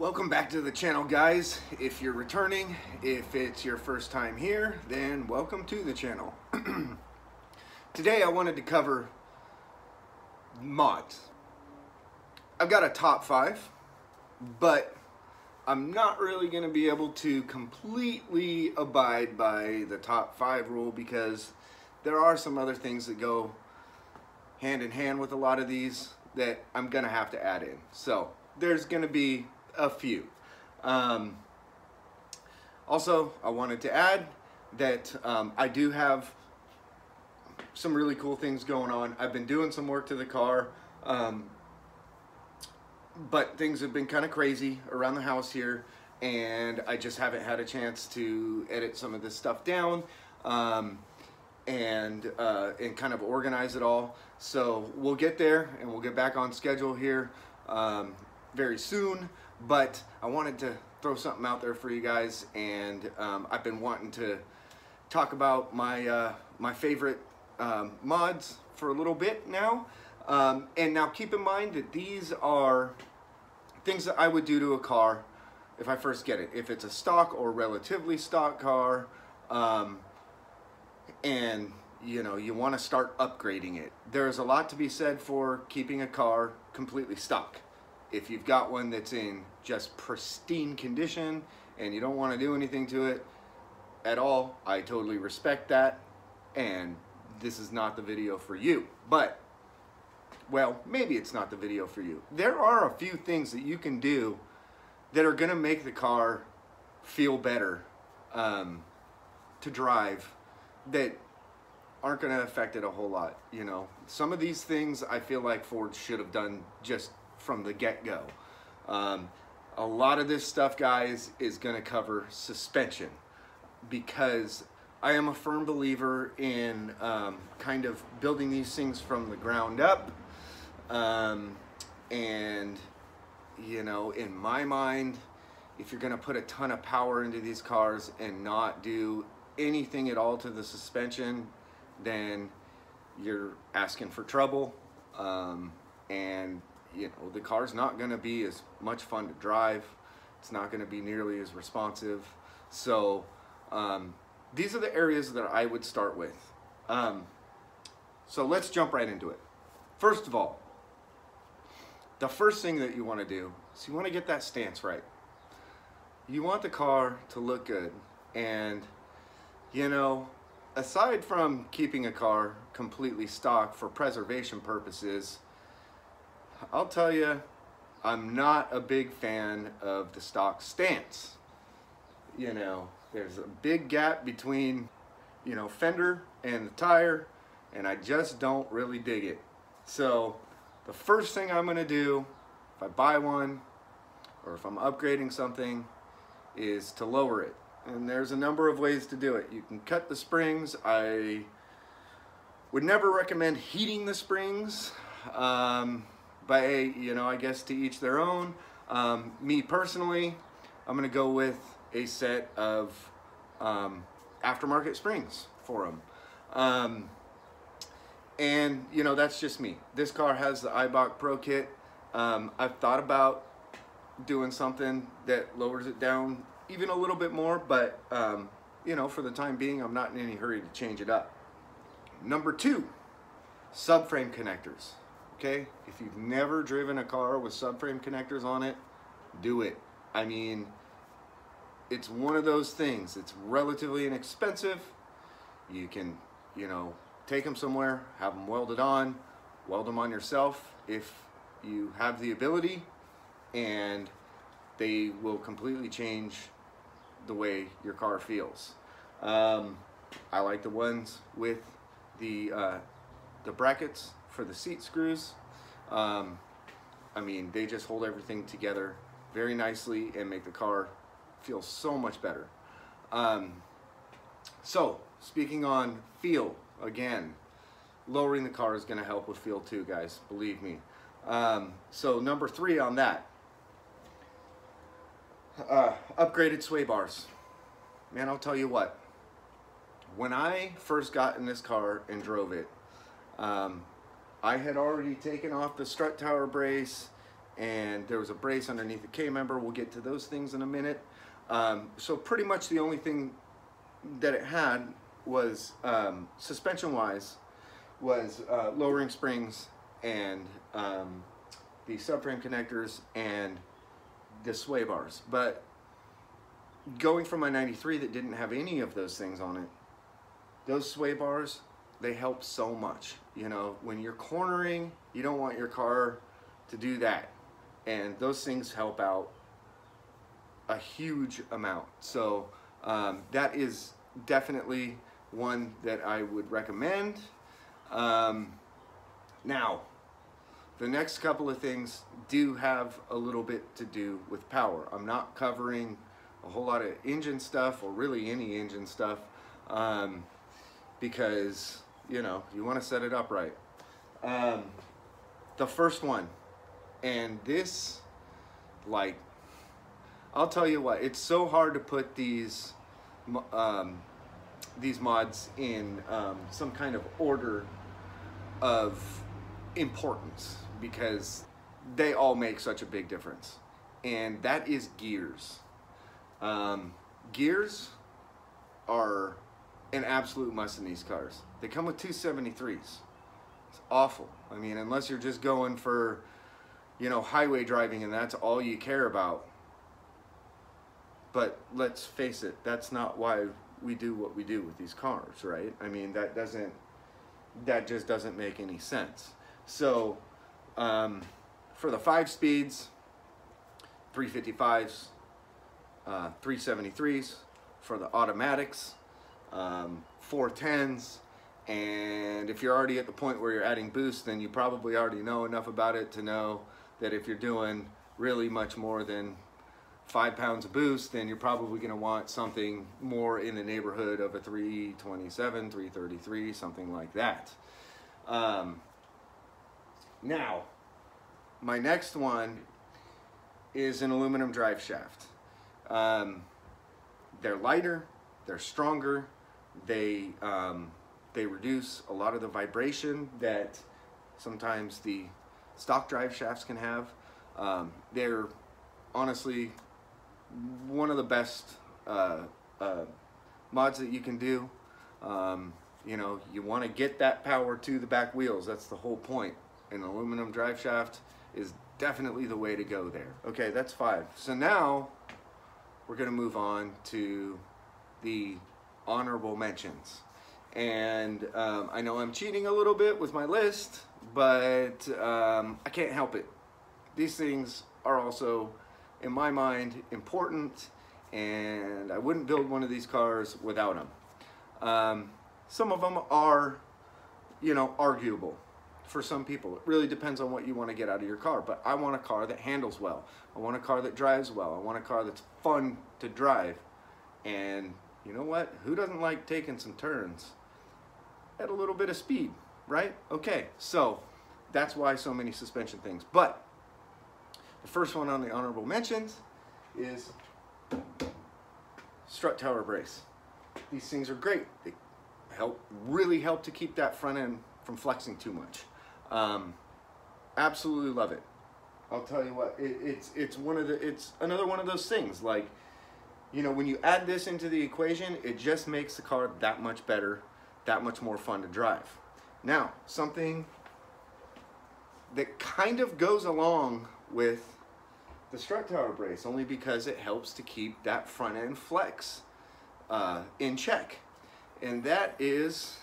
Welcome back to the channel, guys. If you're returning, if it's your first time here, then welcome to the channel. Today I wanted to cover mods. I've got a top 5, but I'm not really going to be able to completely abide by the top 5 rule because there are some other things that go hand in hand with a lot of these that I'm going to have to add in. So there's going to be a few. Also, I wanted to add that I do have some really cool things going on. I've been doing some work to the car, but things have been kind of crazy around the house here, and I just haven't had a chance to edit some of this stuff down and kind of organize it all. So we'll get there and we'll get back on schedule here very soon. But I wanted to throw something out there for you guys, and I've been wanting to talk about my my favorite mods for a little bit now. And now keep in mind that these are things that I would do to a car if I first get it. If it's a stock or relatively stock car, and you know, you want to start upgrading it. There's a lot to be said for keeping a car completely stock. If you've got one that's in just pristine condition and you don't want to do anything to it at all, I totally respect that, and this is not the video for you. But, well, maybe it's not the video for you. There are a few things that you can do that are going to make the car feel better to drive that aren't going to affect it a whole lot. You know, some of these things I feel like Ford should have done just from the get-go. A lot of this stuff, guys, is going to cover suspension, because I am a firm believer in kind of building these things from the ground up. And you know, in my mind, if you're going to put a ton of power into these cars and not do anything at all to the suspension, then you're asking for trouble. And you know, the car's not going to be as much fun to drive. It's not going to be nearly as responsive. So these are the areas that I would start with. So let's jump right into it. First of all, the first thing that you want to do is you want to get that stance right. You want the car to look good. And you know, aside from keeping a car completely stock for preservation purposes, I'll tell you, I'm not a big fan of the stock stance. You know, there's a big gap between, you know, fender and the tire, and I just don't really dig it. So the first thing I'm going to do if I buy one or if I'm upgrading something is to lower it. And there's a number of ways to do it. You can cut the springs. I would never recommend heating the springs. But you know, I guess to each their own. Me personally, I'm gonna go with a set of aftermarket springs for them. And you know, that's just me. This car has the Ibach Pro Kit. I've thought about doing something that lowers it down even a little bit more, but you know, for the time being, I'm not in any hurry to change it up. Number 2, subframe connectors. Okay, if you've never driven a car with subframe connectors on it, do it. I mean, it's one of those things. It's relatively inexpensive. You can, you know, take them somewhere, have them welded on, weld them on yourself if you have the ability, and they will completely change the way your car feels. I like the ones with the brackets for the seat screws. I mean, they just hold everything together very nicely and make the car feel so much better. So speaking on feel, again, lowering the car is going to help with feel too, guys, believe me. So number 3 on that, upgraded sway bars. Man, I'll tell you what, when I first got in this car and drove it, I had already taken off the strut tower brace and there was a brace underneath the K-member. We'll get to those things in a minute. So pretty much the only thing that it had was, suspension-wise, was lowering springs and the subframe connectors and the sway bars. But going from my 93 that didn't have any of those things on it, those sway bars, they help so much. You know, when you're cornering, you don't want your car to do that. And those things help out a huge amount. So that is definitely one that I would recommend. Now, the next couple of things do have a little bit to do with power. I'm not covering a whole lot of engine stuff, or really any engine stuff, because, you know, you want to set it up right. The first one, and this, like, I'll tell you what, it's so hard to put these mods in some kind of order of importance, because they all make such a big difference, and that is gears. Gears are an absolute must in these cars. They come with 273s. It's awful. I mean, unless you're just going for, you know, highway driving and that's all you care about. But let's face it, that's not why we do what we do with these cars, right? I mean, that just doesn't make any sense. So for the 5 speeds, 355s, 373s, for the automatics, 410s, and if you're already at the point where you're adding boost, then you probably already know enough about it to know that if you're doing really much more than 5 pounds of boost, then you're probably going to want something more in the neighborhood of a 327, 333, something like that. Now, my next one is an aluminum drive shaft. They're lighter, they're stronger, they reduce a lot of the vibration that sometimes the stock drive shafts can have. They're honestly one of the best mods that you can do. You know, you want to get that power to the back wheels. That's the whole point. An aluminum drive shaft is definitely the way to go there. Okay, that's 5. So now we're going to move on to the honorable mentions. And I know I'm cheating a little bit with my list, but I can't help it. These things are also, in my mind, important, and I wouldn't build one of these cars without them. Some of them are, you know, arguable for some people. It really depends on what you want to get out of your car, but I want a car that handles well. I want a car that drives well. I want a car that's fun to drive. And you know what? Who doesn't like taking some turns at a little bit of speed, right? Okay, so that's why so many suspension things. But the first one on the honorable mentions is strut tower brace. These things are great. They really help to keep that front end from flexing too much. Absolutely love it. I'll tell you what, it's another one of those things, like, you know, when you add this into the equation, it just makes the car that much better, that much more fun to drive. Now, something that kind of goes along with the strut tower brace, only because it helps to keep that front end flex in check. And that is,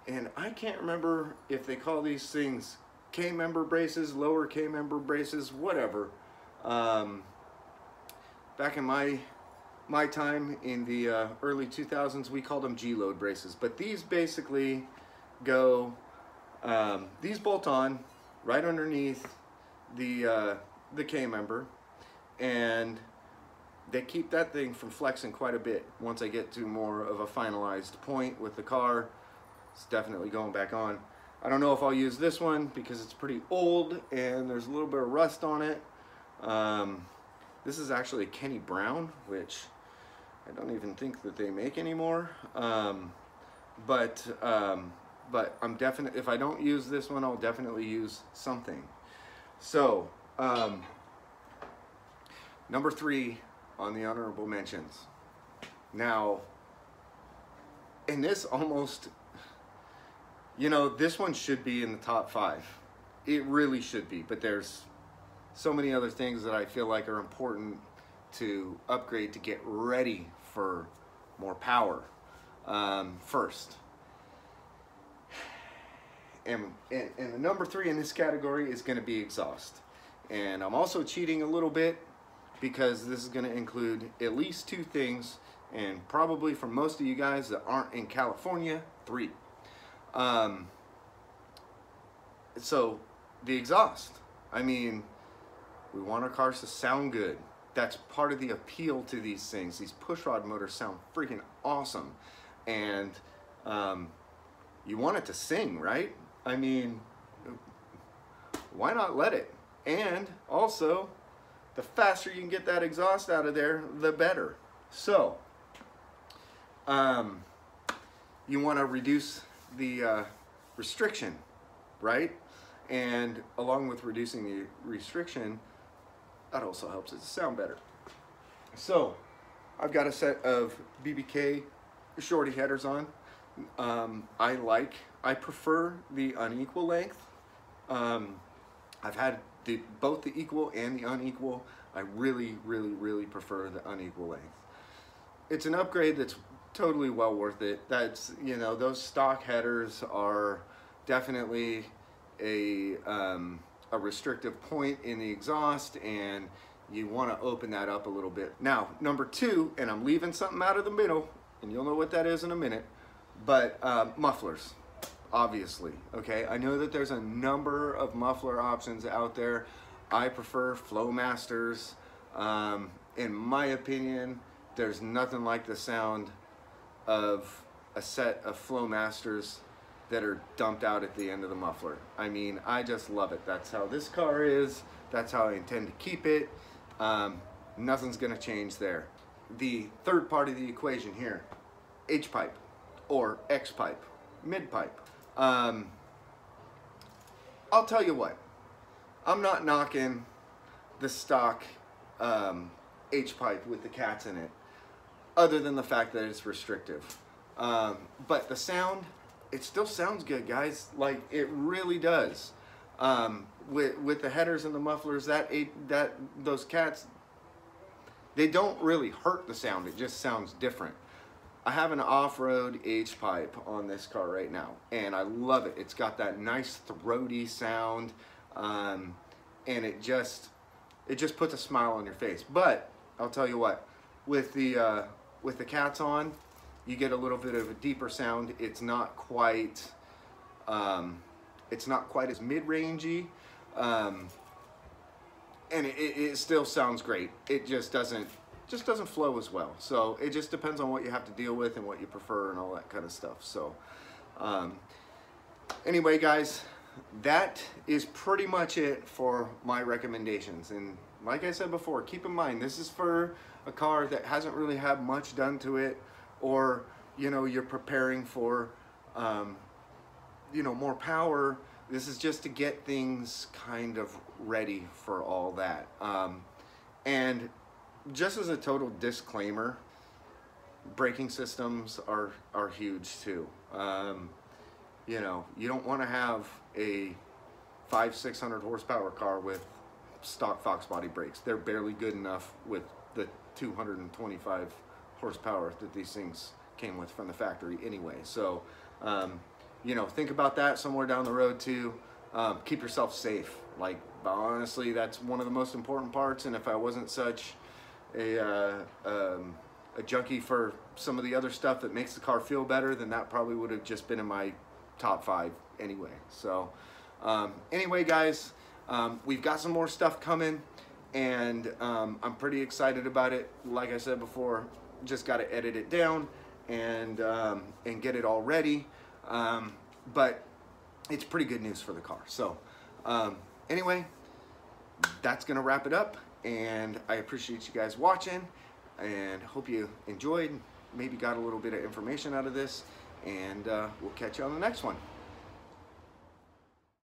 and I can't remember if they call these things K-member braces, lower K-member braces, whatever. Back in my time in the early 2000s, we called them G-load braces. But these basically go, these bolt on right underneath the K-member, and they keep that thing from flexing quite a bit. Once I get to more of a finalized point with the car, it's definitely going back on. I don't know if I'll use this one because it's pretty old and there's a little bit of rust on it. This is actually a Kenny Brown, which I don't even think that they make anymore. But I'm definitely, if I don't use this one, I'll definitely use something. So Number 3 on the honorable mentions. Now, and this almost, you know, this one should be in the top 5. It really should be, but there's so many other things that I feel like are important to upgrade to get ready for more power. First, and the number 3 in this category is going to be exhaust. And I'm also cheating a little bit because this is going to include at least 2 things, and probably for most of you guys that aren't in California, 3. So the exhaust, I mean, we want our cars to sound good. That's part of the appeal to these things. These pushrod motors sound freaking awesome, and you want it to sing, right? I mean, why not let it? And also, the faster you can get that exhaust out of there, the better. So, you want to reduce the restriction, right? And along with reducing the restriction, that also helps it sound better. So, I've got a set of BBK shorty headers on. I prefer the unequal length. I've had both the equal and the unequal. I really prefer the unequal length. It's an upgrade that's totally well worth it. That's, you know, those stock headers are definitely a restrictive point in the exhaust, and you want to open that up a little bit. Now, number 2, and I'm leaving something out of the middle, and you'll know what that is in a minute, but mufflers, obviously, okay? I know that there's a number of muffler options out there. I prefer Flowmasters. In my opinion, there's nothing like the sound of a set of Flowmasters that are dumped out at the end of the muffler. I mean, I just love it. That's how this car is. That's how I intend to keep it. Nothing's gonna change there. The third part of the equation here, H-pipe or X-pipe, mid-pipe. I'll tell you what, I'm not knocking the stock H-pipe with the cats in it, other than the fact that it's restrictive. But the sound, it still sounds good, guys. Like, it really does. With the headers and the mufflers, those cats, they don't really hurt the sound. It just sounds different. I have an off-road H-pipe on this car right now, and I love it. It's got that nice throaty sound, and it just puts a smile on your face. But I'll tell you what, with the cats on, you get a little bit of a deeper sound. It's not quite as mid-rangey, and it still sounds great. It just doesn't flow as well. So it just depends on what you have to deal with and what you prefer and all that kind of stuff. So anyway, guys, that is pretty much it for my recommendations. And like I said before, keep in mind, this is for a car that hasn't really had much done to it, or, you know, you're preparing for, you know, more power. This is just to get things kind of ready for all that. And just as a total disclaimer, braking systems are huge too. You know, you don't want to have a 500-600 horsepower car with stock Fox body brakes. They're barely good enough with the 225 horsepower that these things came with from the factory anyway. So, you know, think about that somewhere down the road too. Keep yourself safe. Like, honestly, that's one of the most important parts. And if I wasn't such a junkie for some of the other stuff that makes the car feel better, then that probably would have just been in my top 5 anyway. So anyway, guys, we've got some more stuff coming, and I'm pretty excited about it. Like I said before, just got to edit it down and get it all ready, but it's pretty good news for the car. So anyway, that's gonna wrap it up, and I appreciate you guys watching, and hope you enjoyed, maybe got a little bit of information out of this, and we'll catch you on the next one.